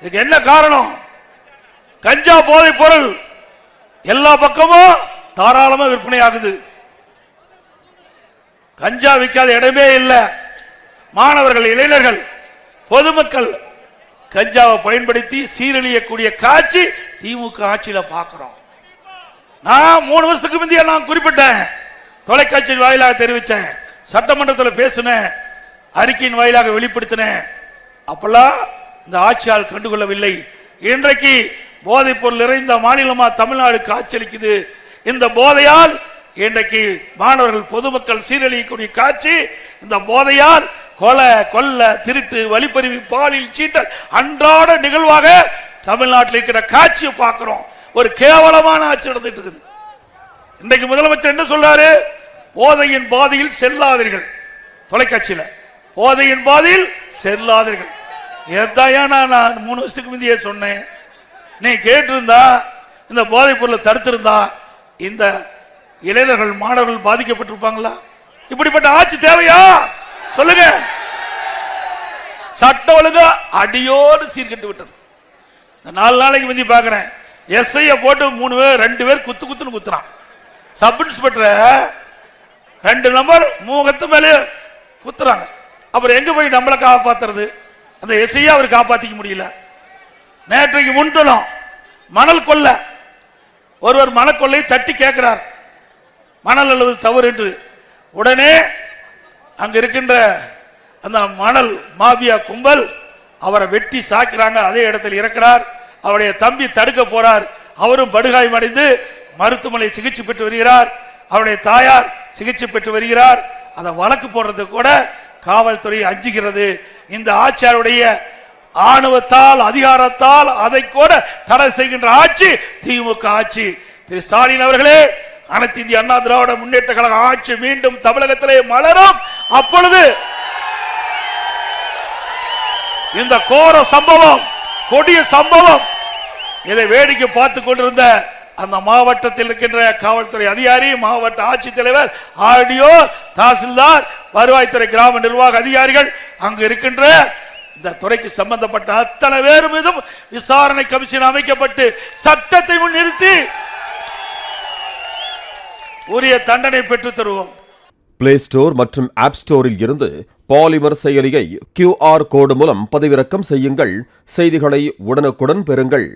இதுக்கு என்ன காரணம்? கஞ்சா போதை பொருள் எல்லா பக்கமும் தாராளமா விற்பனை ஆகுது. கஞ்சா விற்காத இடமே இல்லை. மாணவர்கள், இளைஞர்கள், பொதுமக்கள் கஞ்சாவை பயன்படுத்தி சீரழியக்கூடிய காட்சி திமுக ஆட்சியில பார்க்கிறோம். நான் 3 வருஷத்துக்கு முந்தைய நான் குறிப்பிட்டேன், தொலைக்காட்சி வாயிலாக தெரிவித்தேன், சட்டமன்றத்தில் பேசினேன், அறிக்கையின் வாயிலாக வெளிப்படுத்தினேன். அப்பெல்லாம் இந்த ஆட்சியால் கண்டுகொள்ளவில்லை. இன்றைக்கு போதைப் பொருள் நிறைந்த மாநிலமா தமிழ்நாடு காட்சியளிக்குது. இந்த போதையால் இன்றைக்கு மாணவர்கள், பொதுமக்கள் சீரழியக்கூடிய காட்சி, இந்த போதையால் கொலை, கொல்ல, திருட்டு, வழிப்பறிவு, பாலியல் சீட்டல் அன்றாட நிகழ்வாக தமிழ்நாட்டில் இருக்கிற காட்சியை பார்க்கிறோம். ஒரு கேவலமான ஆட்சி நடந்துட்டு இருக்குது. இன்றைக்கு முதலமைச்சர் என்ன சொல்றாரு? போதையின் பாதையில் செல்லாதீர்கள். தொலைக்காட்சியில் போதையின் பாதையில் செல்லாதீர்கள். எதையா நான் 3 வருஷத்துக்கு முந்தையே சொன்னேன். நீ கேட்டிருந்தா, இந்த போதைப் பொருளை தடுத்திருந்தா இந்த இளைஞர்கள், மாணவர்கள் பாதிக்கப்பட்டிருப்பாங்களா? இப்படிப்பட்ட ஆட்சி தேவையா? சொல்லுங்க. சட்ட ஒழுங்கா அடியோடு சீர்கட்டு விட்டது. 4 நாளைக்கு முந்தி பாக்குறேன், எஸ்ஐ போட்டு 3 பேர் 2 பேர் குத்துன்னு குத்துறான். சப் இன்ஸ்பெக்டர் 2 நம்பர் முகத்து மேலே குத்துறாங்க. அப்புறம் எங்க போய் நம்மளை காப்பாத்துறது? அந்த எஸ்ஐ அவர் காப்பாத்திக்க முடியல. நேற்றைக்கு முன்தலம் மணல் கொள்ள ஒருவர் மணக்கொள்ளை தட்டி கேட்கிறார், மணல் அல்லது தவறு என்று. உடனே அங்க இருக்கின்ற அந்த மணல் மாபியா கும்பல் அவரை வெட்டி சாக்கிறாங்க. அதே இடத்தில் இறக்கிறார். அவருடைய தம்பி தடுக்க போறார். அவரும் படுகாயமடைந்து மருத்துவமனை சிகிச்சை பெற்று வருகிறார். அவருடைய தாயார் சிகிச்சை பெற்று வருகிறார். அதை வழக்கு போடுறது கூட காவல்துறை அஞ்சுகிறது. இந்த ஆட்சியாருடைய ஆணவத்தால், அதிகாரத்தால் அதை கூட தடை செய்கின்ற ஆட்சி திமுக ஆட்சி. திரு ஸ்டாலின் அவர்களே, அனைத்து இந்திய அண்ணா திராவிட முன்னேற்ற கழக ஆட்சி மீண்டும் தமிழகத்திலே மலரும். அப்பொழுது இந்த கோர சம்பவம், கொடிய சம்பவம், இதை வேடிக்கை பார்த்து கொண்டிருந்த அந்த மாவட்டத்தில் இருக்கின்ற காவல்துறை அதிகாரி, மாவட்ட ஆட்சித்தலைவர், ஆர்டிஓ, தாசில்தார், வருவாய்த்துறை, கிராம நிர்வாக அதிகாரிகள், அங்கு இருக்கின்ற இந்த துறைக்கு சம்பந்தப்பட்ட அத்தனை பேர் மீதும் விசாரணை கமிஷன் அமைக்கப்பட்டு சட்டத்தை முன் நிறுத்தி உரிய தண்டனை பெற்று தருவோம். பிளே ஸ்டோர் மற்றும் ஆப் ஸ்டோரில் இருந்து பாலிமர் செயலியை QR கோடு மூலம் பதிவிறக்கம் செய்யுங்கள். செய்திகளை உடனுக்குடன் பெறுங்கள்.